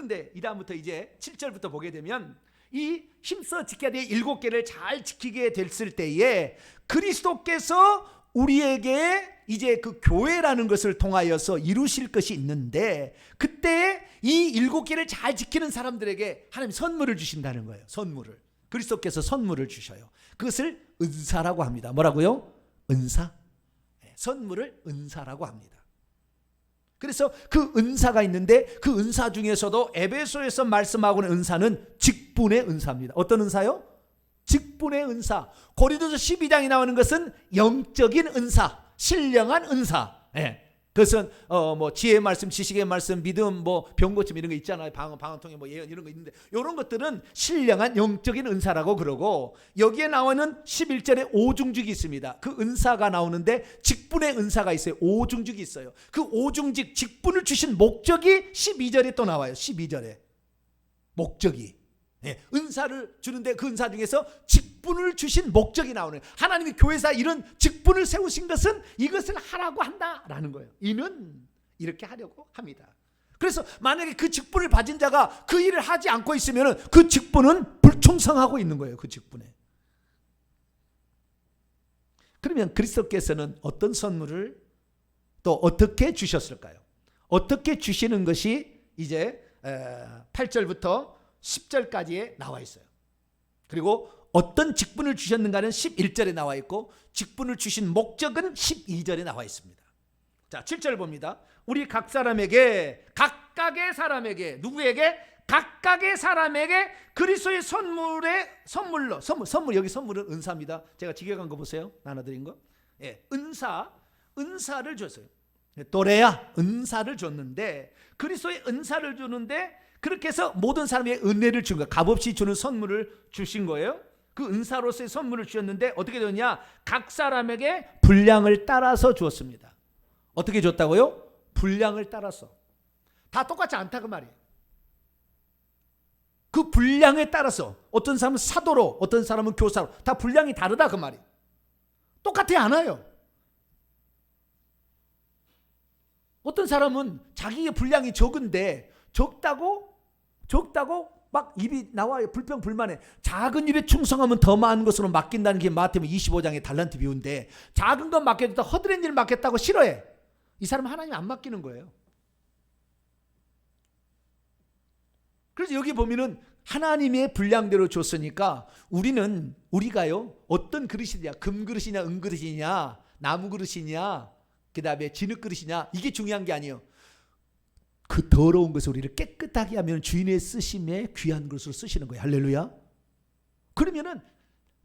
그런데 이 다음부터 이제 7절부터 보게 되면 이 힘써 지켜야 될 7개를 잘 지키게 됐을 때에 그리스도께서 우리에게 이제 그 교회라는 것을 통하여서 이루실 것이 있는데, 그때 이 7개를 잘 지키는 사람들에게 하나님 선물을 주신다는 거예요. 선물을. 그리스도께서 선물을 주셔요. 그것을 은사라고 합니다. 뭐라고요? 은사. 선물을 은사라고 합니다. 그래서 그 은사가 있는데, 그 은사 중에서도 에베소에서 말씀하고 있는 은사는 직분의 은사입니다. 어떤 은사요? 직분의 은사. 고린도서 12장에 나오는 것은 영적인 은사, 신령한 은사. 그것은 뭐 지혜의 말씀, 지식의 말씀, 믿음, 뭐 병고침 이런 거 있잖아요. 방언통해 뭐 예언 이런 거 있는데, 이런 것들은 신령한 영적인 은사라고 그러고, 여기에 나오는 11절에 오중직이 있습니다. 그 은사가 나오는데 직분의 은사가 있어요. 오중직이 있어요. 그 오중직, 직분을 주신 목적이 12절에 또 나와요. 12절에 목적이. 은사를 주는데 그 은사 중에서 직분을 주신 목적이 나오는, 하나님이 교회사 이런 직분을 세우신 것은 이것을 하라고 한다라는 거예요. 이는 이렇게 하려고 합니다. 그래서 만약에 그 직분을 가진 자가 그 일을 하지 않고 있으면 그 직분은 불충성하고 있는 거예요. 그 직분에. 그러면 그리스도께서는 어떤 선물을 또 어떻게 주셨을까요? 어떻게 주시는 것이 이제 8절부터 10절까지에 나와 있어요. 그리고 어떤 직분을 주셨는가는 11절에 나와 있고, 직분을 주신 목적은 12절에 나와 있습니다. 자, 7절 봅니다. 우리 각 사람에게, 각각의 사람에게, 누구에게? 각각의 사람에게 그리스도의 선물로, 선물, 여기 선물은 은사입니다. 제가 직역한 거 보세요. 나눠드린 거. 은사를 줬어요. 도레야, 은사를 줬는데, 그리스도의 은사를 주는데, 그렇게 해서 모든 사람의 은혜를 준 거예요. 값없이 주는 선물을 주신 거예요. 그 은사로서의 선물을 주셨는데 어떻게 되었냐? 각 사람에게 분량을 따라서 주었습니다. 어떻게 줬다고요? 분량을 따라서. 다 똑같지 않다 그 말이에요. 그 분량에 따라서 어떤 사람은 사도로, 어떤 사람은 교사로, 다 분량이 다르다 그 말이에요. 똑같지 않아요. 어떤 사람은 자기의 분량이 적은데 적다고 막 입이 나와요. 불평불만해. 작은 일에 충성하면 더 많은 것으로 맡긴다는 게 마태복음 25장의 달란트 비유인데, 작은 건 맡겨줬다 허드렛 일 맡겼다고 싫어해. 이 사람은 하나님 안 맡기는 거예요. 그래서 여기 보면은 하나님의 분량대로 줬으니까 우리가요 어떤 그릇이냐, 금그릇이냐 은그릇이냐 나무 그릇이냐 그 다음에 진흙 그릇이냐, 이게 중요한 게 아니에요. 그 더러운 것을 우리를 깨끗하게 하면 주인의 쓰심에 귀한 것으로 쓰시는 거예요. 할렐루야. 그러면은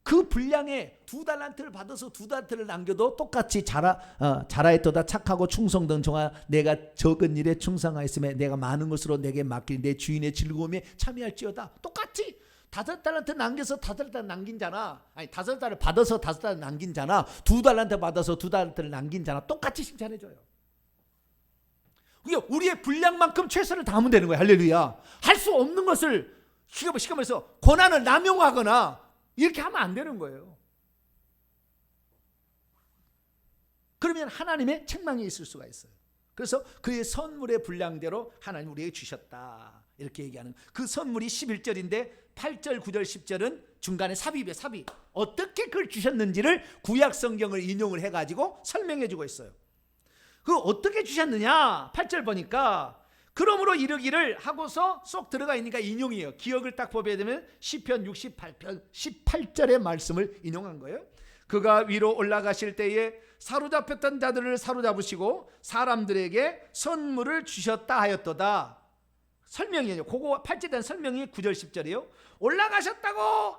그 분량에 2달란트를 받아서 2달란트를 남겨도 똑같이 자라했도다 착하고 충성된 종아, 내가 적은 일에 충성하였으며 내가 많은 것으로 내게 맡길 내 주인의 즐거움에 참여할지어다. 똑같이 5달란트 남겨서 5달란트 남긴 자나, 아니 5달란트 받아서 5달란트 남긴 자나, 2달란트 받아서 2달란트를 남긴 자나 똑같이 칭찬해줘요. 우리의 분량만큼 최선을 다하면 되는 거예요. 할렐루야. 할 수 없는 것을 시험에서 권한을 남용하거나 이렇게 하면 안 되는 거예요. 그러면 하나님의 책망이 있을 수가 있어요. 그래서 그의 선물의 분량대로 하나님 우리에게 주셨다, 이렇게 얘기하는 그 선물이 11절인데 8절, 9절, 10절은 중간에 삽입이에요. 삽입. 어떻게 그걸 주셨는지를 구약 성경을 인용을 해가지고 설명해 주고 있어요. 그 어떻게 주셨느냐? 8절 보니까 그러므로 이르기를 하고서 쏙 들어가 있으니까 인용이에요. 기억을 딱 보게 되면 시편 68편 18절의 말씀을 인용한 거예요. 그가 위로 올라가실 때에 사로잡혔던 자들을 사로잡으시고 사람들에게 선물을 주셨다 하였도다. 설명이에요. 그거 8절에 대한 설명이 9절 10절이에요. 올라가셨다고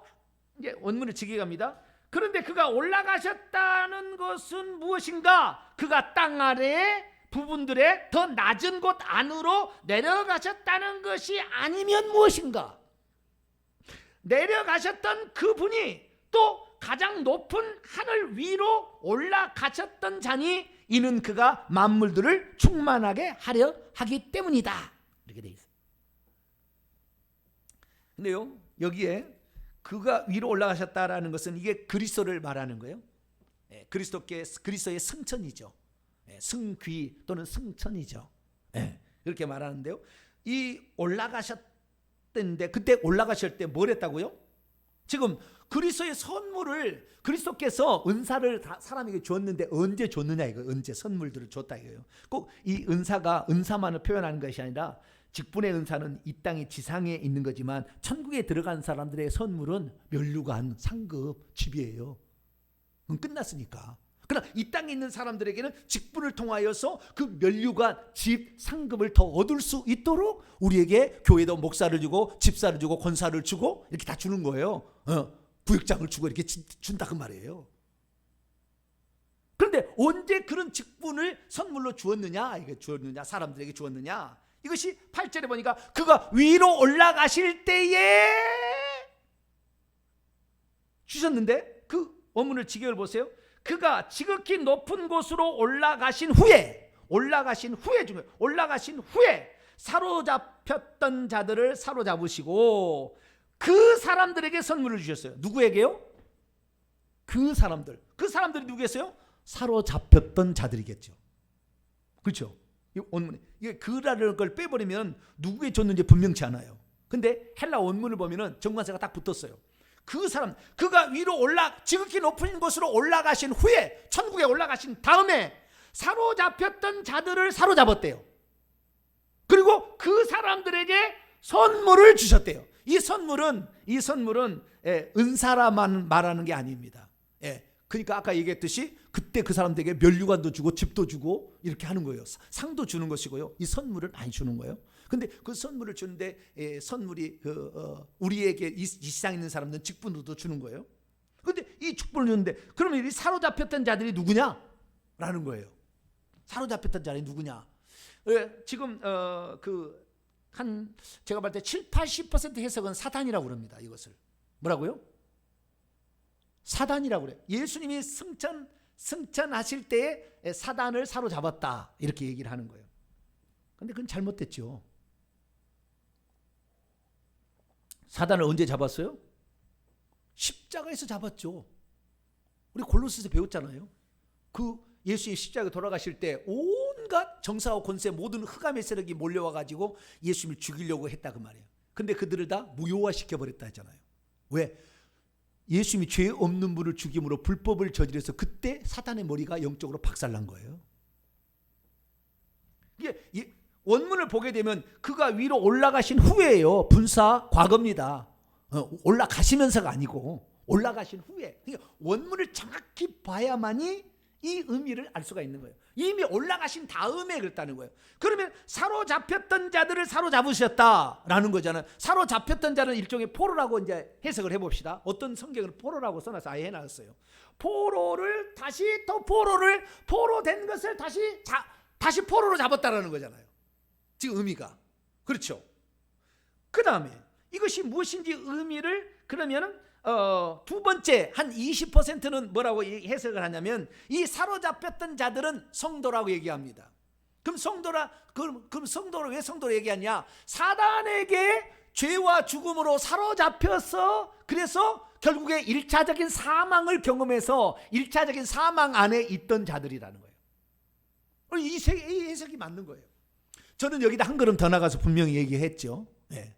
이제 원문을 직역합니다. 그런데 그가 올라가셨다는 것은 무엇인가? 그가 땅 아래의 부분들의 더 낮은 곳 안으로 내려가셨다는 것이 아니면 무엇인가? 내려가셨던 그분이 또 가장 높은 하늘 위로 올라가셨던 자니 이는 그가 만물들을 충만하게 하려 하기 때문이다. 이렇게 돼 있어요. 근데요, 여기에 그가 위로 올라가셨다라는 것은 이게 그리스도를 말하는 거예요. 그리스도의 승천이죠. 승귀 또는 승천이죠. 이렇게 말하는데요. 이 올라가셨던데 그때 올라가실 때 뭘 했다고요? 지금 그리스도의 선물을 그리스도께서 은사를 다 사람에게 줬는데 언제 줬느냐 이거 언제 선물들을 줬다 이거예요. 꼭 이 은사가 은사만을 표현하는 것이 아니라 직분의 은사는 이 땅의 지상에 있는 거지만 천국에 들어간 사람들의 선물은 면류관, 상급, 집이에요. 그건 끝났으니까. 그러나 이 땅에 있는 사람들에게는 직분을 통하여서 그 면류관, 집, 상급을 더 얻을 수 있도록 우리에게 교회도 목사를 주고 집사를 주고 권사를 주고 이렇게 다 주는 거예요. 구역장을 주고 이렇게 준다 그 말이에요. 그런데 언제 그런 직분을 선물로 주었느냐? 이게 주었느냐? 사람들에게 주었느냐? 이것이 8절에 보니까 그가 위로 올라가실 때에 주셨는데 그 원문을 직역을 보세요. 그가 지극히 높은 곳으로 올라가신 후에 중에 올라가신 후에 사로잡혔던 자들을 사로잡으시고 그 사람들에게 선물을 주셨어요. 누구에게요? 그 사람들이 누구겠어요? 사로잡혔던 자들이겠죠. 그렇죠? 이 원문에 이게 그라는 걸 빼버리면 누구에 줬는지 분명치 않아요. 근데 헬라 원문을 보면은 정관사가 딱 붙었어요. 그 사람, 그가 위로 지극히 높은 곳으로 올라가신 후에 천국에 올라가신 다음에 사로잡혔던 자들을 사로잡았대요. 그리고 그 사람들에게 선물을 주셨대요. 이 선물은 은사라만 말하는 게 아닙니다. 그러니까 아까 얘기했듯이 그때 그 사람들에게 면류관도 주고 집도 주고 이렇게 하는 거예요. 상도 주는 것이고요. 이 선물을 많이 주는 거예요. 근데 그 선물을 주는데 선물이 우리에게 이 세상에 있는 사람들은 직분도 주는 거예요. 근데 이 직분을 주는데 그러면 이 사로잡혔던 자들이 누구냐? 라는 거예요. 사로잡혔던 자들이 누구냐? 지금 제가 볼 때 7-80% 해석은 사단이라고 그럽니다. 이것을 뭐라고요? 사단이라고 그래요. 예수님이 승천하실 때에 사단을 사로잡았다 이렇게 얘기를 하는 거예요. 근데 그건 잘못됐죠. 사단을 언제 잡았어요? 십자가에서 잡았죠. 우리 골로새서 배웠잖아요. 그 예수님 십자가에 돌아가실 때 온갖 정사와 권세 모든 흑암의 세력이 몰려와 가지고 예수님을 죽이려고 했다 그 말이에요. 근데 그들을 다 무효화시켜 버렸다 했잖아요. 왜? 예수님이 죄 없는 분을 죽임으로 불법을 저질러서 그때 사단의 머리가 영적으로 박살난 거예요. 이게 원문을 보게 되면 그가 위로 올라가신 후에요. 분사 과거입니다. 올라가시면서가 아니고 올라가신 후에. 그러니까 원문을 정확히 봐야만이 이 의미를 알 수가 있는 거예요. 이미 올라가신 다음에 그랬다는 거예요. 그러면 사로잡혔던 자들을 사로잡으셨다라는 거잖아요. 사로잡혔던 자는 일종의 포로라고 이제 해석을 해봅시다. 어떤 성경을 포로라고 써놔서 아예 해놨어요. 포로를 다시 또 포로된 것을 다시 포로로 잡았다라는 거잖아요. 지금 의미가 그렇죠. 그 다음에 이것이 무엇인지 의미를 그러면은 두 번째 한 20%는 뭐라고 해석을 하냐면 이 사로잡혔던 자들은 성도라고 얘기합니다. 그럼 성도를 왜 성도로 얘기하냐? 사단에게 죄와 죽음으로 사로잡혀서 그래서 결국에 1차적인 사망을 경험해서 1차적인 사망 안에 있던 자들이라는 거예요. 이 해석이 맞는 거예요. 저는 여기다 한 걸음 더 나가서 분명히 얘기했죠.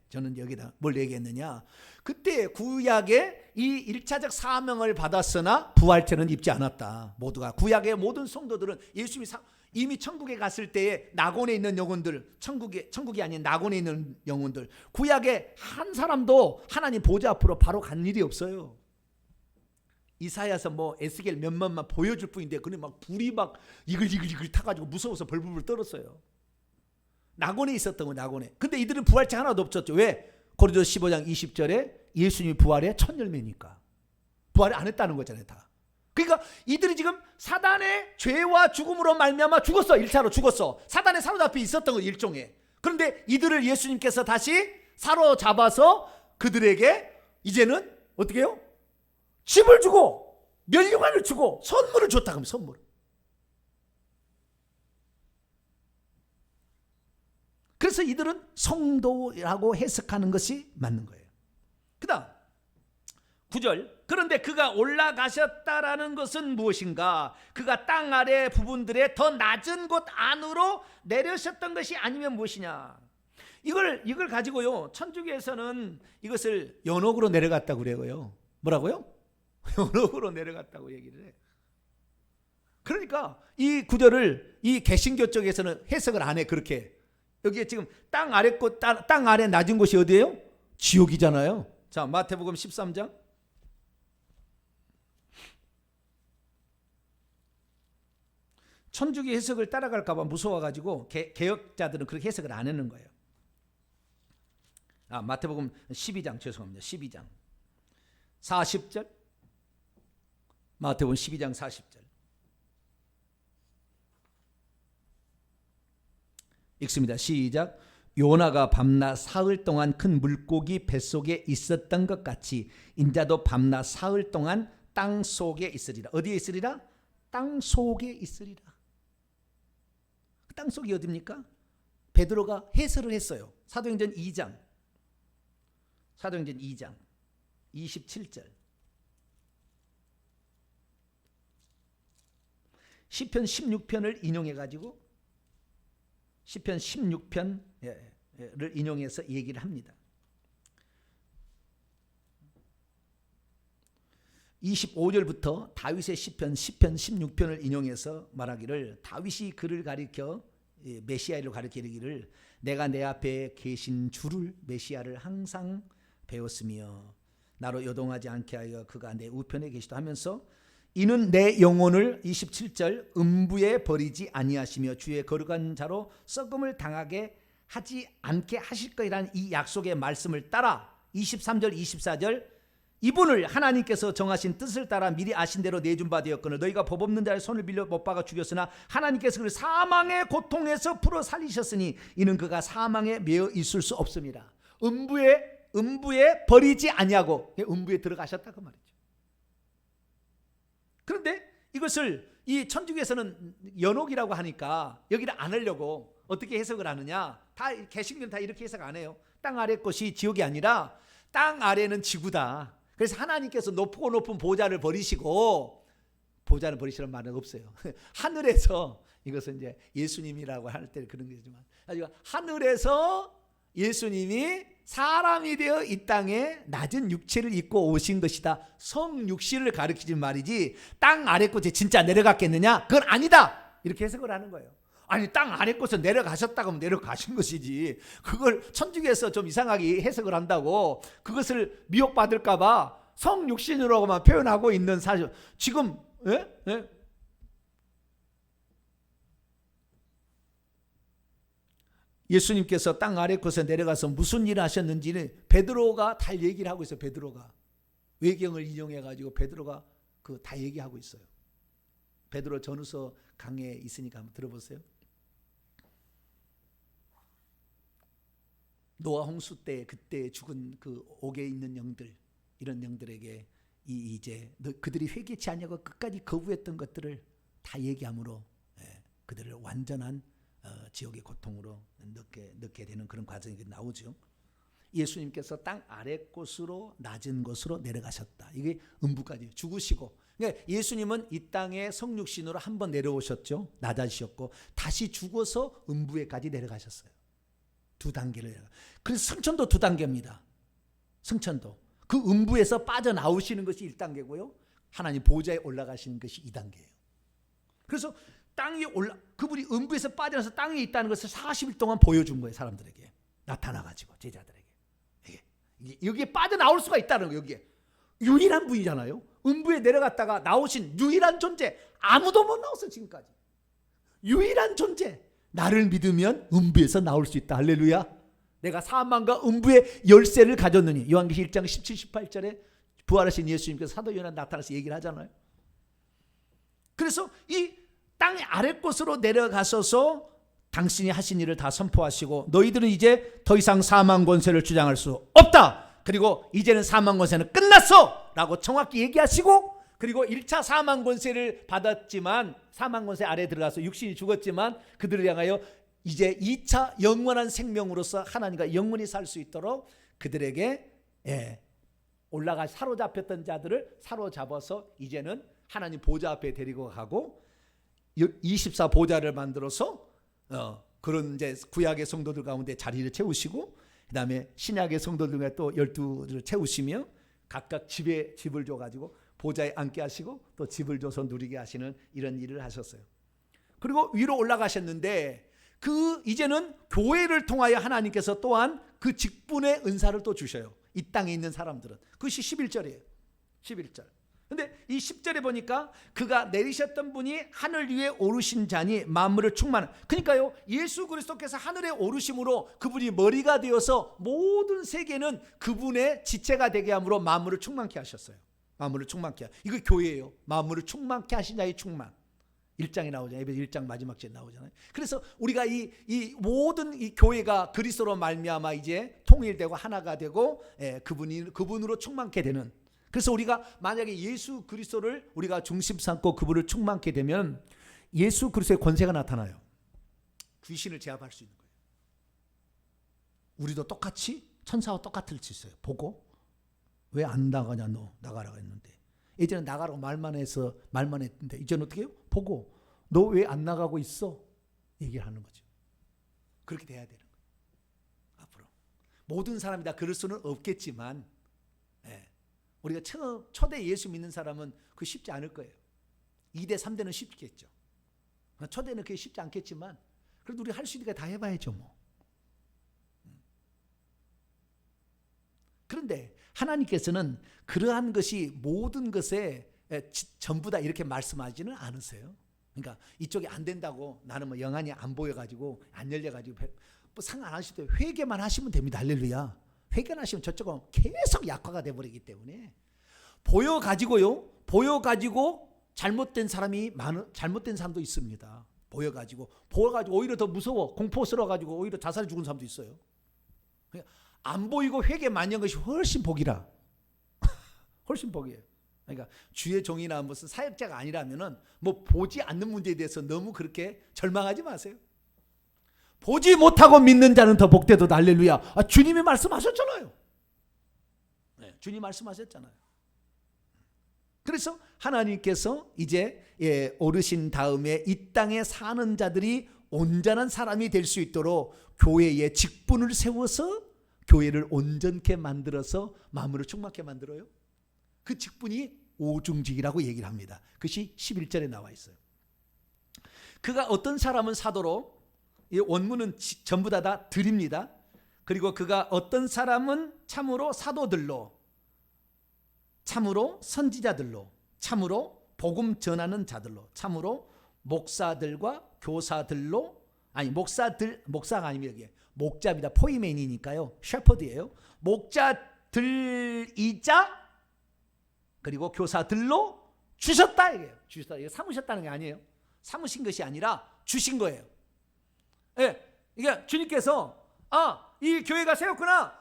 저는 여기다 뭘 얘기했느냐? 그때 구약의 이 1차적 사명을 받았으나 부활체는 입지 않았다. 모두가 구약의 모든 성도들은 예수님이 이미 천국에 갔을 때에 낙원에 있는 영혼들, 천국이 아닌 낙원에 있는 영혼들, 구약의 한 사람도 하나님 보좌 앞으로 바로 간 일이 없어요. 이사야서 뭐 에스겔 몇몇만 보여줄 뿐인데 그는 막 불이 막 이글 타가지고 무서워서 벌벌 떨었어요. 낙원에 있었던 거 낙원에. 근데 이들은 부활체 하나도 없었죠. 왜? 고린도서 15장 20절에 예수님이 부활의 첫 열매니까. 부활을 안 했다는 거잖아요 다. 그러니까 이들이 지금 사단의 죄와 죽음으로 말미암아 죽었어. 1차로 죽었어. 사단에 사로잡혀 있었던 거 일종의. 그런데 이들을 예수님께서 다시 사로잡아서 그들에게 이제는 어떻게 해요? 집을 주고 면류관을 주고 선물을 줬다. 그러면 선물. 그래서 이들은 성도라고 해석하는 것이 맞는 거예요. 그 다음 9절 그런데 그가 올라가셨다라는 것은 무엇인가? 그가 땅 아래 부분들의 더 낮은 곳 안으로 내려셨던 것이 아니면 무엇이냐? 이걸 가지고요, 천주교에서는 이것을 연옥으로 내려갔다고 그래요. 뭐라고요? 연옥으로 내려갔다고 얘기를 해. 그러니까 이 구절을 이 개신교 쪽에서는 해석을 안 해. 그렇게 여기에 지금 땅 아래 낮은 곳이 어디예요? 지옥이잖아요. 자, 마태복음 13장. 천주교 해석을 따라갈까 봐 무서워가지고 개혁자들은 그렇게 해석을 안 하는 거예요. 마태복음 12장, 죄송합니다. 12장 40절. 마태복음 12장 40절 읽습니다. 시작. 요나가 밤낮 사흘 동안 큰 물고기 뱃속에 있었던 것 같이 인자도 밤낮 사흘 동안 땅 속에 있으리라. 어디에 있으리라? 땅 속에 있으리라. 땅 속이 어디입니까? 베드로가 해설을 했어요. 사도행전 2장 27절. 시편 16편을 인용해가지고 시편 16편을 인용해서 얘기를 합니다. 25절부터 다윗의 시편 16편을 인용해서 말하기를, 다윗이 그를 가리켜 메시아를 가리켜 이르기를 내가 내 앞에 계신 주를 메시아를 항상 배웠으며 나로 요동하지 않게 하여 그가 내 우편에 계시다 하면서 이는 내 영혼을 27절 음부에 버리지 아니하시며 주의 거룩한 자로 썩음을 당하게 하지 않게 하실 거라는 이 약속의 말씀을 따라 23절 24절 이분을 하나님께서 정하신 뜻을 따라 미리 아신 대로 내준 바 되었거늘 너희가 법 없는 자의 손을 빌려 못 박아 죽였으나 하나님께서 그를 사망의 고통에서 풀어 살리셨으니 이는 그가 사망에 매어 있을 수 없습니다. 음부에 버리지 아니하고 음부에 들어가셨다 그 말이죠. 그런데 이것을 이 천주교에서는 연옥이라고 하니까 여기를 안 하려고 어떻게 해석을 하느냐? 다 개신교는 다 이렇게 해석 안 해요. 땅 아래 것이 지옥이 아니라 땅 아래는 지구다. 그래서 하나님께서 높고 높은 보좌를 버리시고, 보좌를 버리시는 말은 없어요. 하늘에서, 이것은 이제 예수님이라고 할 때 그런 거지만 하늘에서 예수님이 사람이 되어 이 땅에 낮은 육체를 입고 오신 것이다. 성육신을 가리키는 말이지 땅 아래 곳에 진짜 내려갔겠느냐? 그건 아니다. 이렇게 해석을 하는 거예요. 아니 땅 아래 곳에 내려가셨다고 하면 내려가신 것이지, 그걸 천주교에서 좀 이상하게 해석을 한다고 그것을 미혹받을까 봐 성육신으로만 표현하고 있는 사실. 지금 예수님께서 땅 아래 곳에 내려가서 무슨 일을 하셨는지는 베드로가 다 얘기를 하고 있어요. 베드로가 외경을 인용해가지고 베드로가 그 다 얘기하고 있어요. 베드로 전후서 강에 있으니까 한번 들어보세요. 노아 홍수 때 그때 죽은 그 옥에 있는 영들, 이런 영들에게 이제 그들이 회개치 아니하고 끝까지 거부했던 것들을 다 얘기함으로 그들을 완전한 지옥의 고통으로 넣게 되는 그런 과정이 나오죠. 예수님께서 땅 아래 곳으로 낮은 곳으로 내려가셨다. 이게 음부까지 죽으시고, 그러니까 예수님은 이 땅에 성육신으로 한번 내려오셨죠. 낮아지셨고 다시 죽어서 음부에까지 내려가셨어요. 두 단계를 내려가. 그래서 승천도 두 단계입니다. 승천도 그 음부에서 빠져나오시는 것이 1단계고요. 하나님 보좌에 올라가시는 것이 2단계예요. 그래서 땅이 그분이 음부에서 빠져나서 땅에 있다는 것을 40일 동안 보여준 거예요. 사람들에게 나타나가지고 제자들에게 여기에 빠져나올 수가 있다는 거예요. 여기에 유일한 분이잖아요. 음부에 내려갔다가 나오신 유일한 존재. 아무도 못 나왔어 지금까지. 유일한 존재. 나를 믿으면 음부에서 나올 수 있다. 할렐루야. 내가 사망과 음부의 열쇠를 가졌느니. 요한계시록 1장 17, 18절에 부활하신 예수님께서 사도 요한에 나타나서 얘기를 하잖아요. 그래서 이 땅의 아랫곳으로 내려가셔서 당신이 하신 일을 다 선포하시고 너희들은 이제 더 이상 사망 권세를 주장할 수 없다. 그리고 이제는 사망 권세는 끝났어 라고 정확히 얘기하시고, 그리고 1차 사망 권세를 받았지만 사망 권세 아래에 들어가서 육신이 죽었지만 그들을 향하여 이제 2차 영원한 생명으로서 하나님과 영원히 살 수 있도록 그들에게 올라가 사로잡혔던 자들을 사로잡아서 이제는 하나님 보좌 앞에 데리고 가고 24 보좌를 만들어서 그런 이제 구약의 성도들 가운데 자리를 채우시고, 그 다음에 신약의 성도들과 또 12를 채우시며 각각 집을 줘가지고 보좌에 앉게 하시고 또 집을 줘서 누리게 하시는 이런 일을 하셨어요. 그리고 위로 올라가셨는데 이제는 교회를 통하여 하나님께서 또한 그 직분의 은사를 또 주셔요. 이 땅에 있는 사람들은. 그것이 11절이에요. 11절. 근데 이 10절에 보니까 그가 내리셨던 분이 하늘 위에 오르신 자니 만물을 충만한. 그러니까요, 예수 그리스도께서 하늘에 오르심으로 그분이 머리가 되어서 모든 세계는 그분의 지체가 되게 함으로 만물을 충만케 하셨어요. 만물을 충만케. 이거 교회예요. 만물을 충만케 하신 자의 충만. 1장에 나오잖아요. 에베소 1장 마지막 절에 나오잖아요. 그래서 우리가 이 모든 이 교회가 그리스도로 말미암아 이제 통일되고 하나가 되고 그분으로 충만케 되는. 그래서 우리가 만약에 예수 그리스도를 우리가 중심 삼고 그분을 충만케 되면 예수 그리스도의 권세가 나타나요. 귀신을 제압할 수 있는 거예요. 우리도 똑같이 천사와 똑같을 수 있어요. 보고 왜 안 나가냐, 너 나가라고 했는데. 예전에 나가라고 말만 했는데 이제는 어떻게 해요? 보고 너 왜 안 나가고 있어? 얘기를 하는 거죠. 그렇게 돼야 되는 거예요. 앞으로 모든 사람이 다 그럴 수는 없겠지만 우리가 초대 예수 믿는 사람은 그거 쉽지 않을 거예요. 2대 3대는 쉽겠죠. 초대는 그게 쉽지 않겠지만 그래도 우리 할 수 있으니까 다 해봐야죠 뭐. 그런데 하나님께서는 그러한 것이 모든 것에 전부 다 이렇게 말씀하지는 않으세요. 그러니까 이쪽이 안 된다고 나는 뭐 영안이 안 보여가지고 안 열려가지고 뭐 상관 안 하실 때 회개만 하시면 됩니다. 할렐루야. 회개만 하시면 저쪽은 계속 약화가 돼버리기 때문에 보여가지고 잘못된 사람도 있습니다. 보여가지고 오히려 더 무서워 공포스러워가지고 오히려 자살해 죽은 사람도 있어요. 안 보이고 회개 많이 한 것이 훨씬 복이라. 훨씬 복이에요. 그러니까 주의 종이나 무슨 사역자가 아니라면은 뭐 보지 않는 문제에 대해서 너무 그렇게 절망하지 마세요. 보지 못하고 믿는 자는 더 복되도다. 할렐루야. 주님이 말씀하셨잖아요. 주님 말씀하셨잖아요. 그래서 하나님께서 이제 오르신 다음에 이 땅에 사는 자들이 온전한 사람이 될 수 있도록 교회의 직분을 세워서 교회를 온전케 만들어서 만물을 충만케 만들어요. 그 직분이 오중직이라고 얘기를 합니다. 그것이 11절에 나와 있어요. 그가 어떤 사람은 사도로, 이 원문은 전부 다 드립니다. 그리고 그가 어떤 사람은 참으로 사도들로, 참으로 선지자들로, 참으로 복음 전하는 자들로, 참으로 목사들과 교사들로, 아니 목사가 아니면 여기에 목자입니다. 포이맨이니까요. 셰퍼드예요. 목자들이자 그리고 교사들로 주셨다 이게요. 주셨다. 이게 삼으셨다는 게 아니에요. 삼으신 것이 아니라 주신 거예요. 이게 주님께서 이 교회가 세웠구나.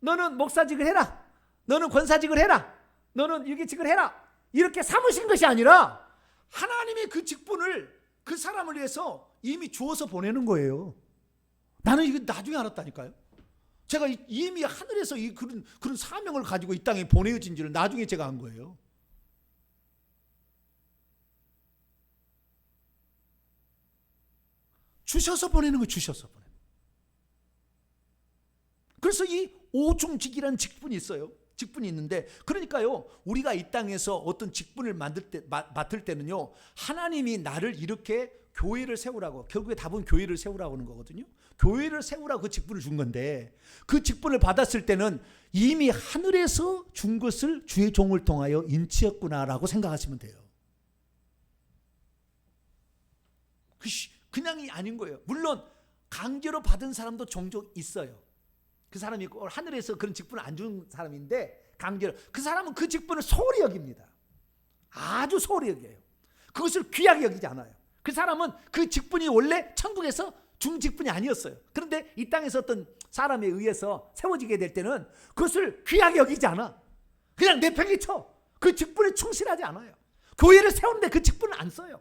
너는 목사직을 해라. 너는 권사직을 해라. 너는 일기직을 해라. 이렇게 삼으신 것이 아니라 하나님이 그 직분을 그 사람을 위해서 이미 주어서 보내는 거예요. 나는 이거 나중에 알았다니까요. 제가 이미 하늘에서 그런 사명을 가지고 이 땅에 보내어진 줄을 나중에 제가 안 거예요. 주셔서 보내는 거예요. 주셔서 보내는 거예요. 그래서 이 오중직이라는 직분이 있어요. 직분이 있는데, 그러니까요, 우리가 이 땅에서 어떤 직분을 맡을 때는요, 하나님이 나를 이렇게 교회를 세우라고, 결국에 답은 교회를 세우라고 하는 거거든요. 교회를 세우라고 그 직분을 준 건데, 그 직분을 받았을 때는 이미 하늘에서 준 것을 주의 종을 통하여 인치했구나라고 생각하시면 돼요. 그냥이 아닌 거예요. 물론 강제로 받은 사람도 종종 있어요. 그 사람이 하늘에서 그런 직분을 안 준 사람인데 강제로, 그 사람은 그 직분을 소홀히 여깁니다. 아주 소홀히 여겨요. 그것을 귀하게 여기지 않아요. 그 사람은 그 직분이 원래 천국에서 준 직분이 아니었어요. 그런데 이 땅에서 어떤 사람에 의해서 세워지게 될 때는 그것을 귀하게 여기지 않아. 그냥 내팽개쳐. 그 직분에 충실하지 않아요. 교회를 세우는데 그 직분을 안 써요.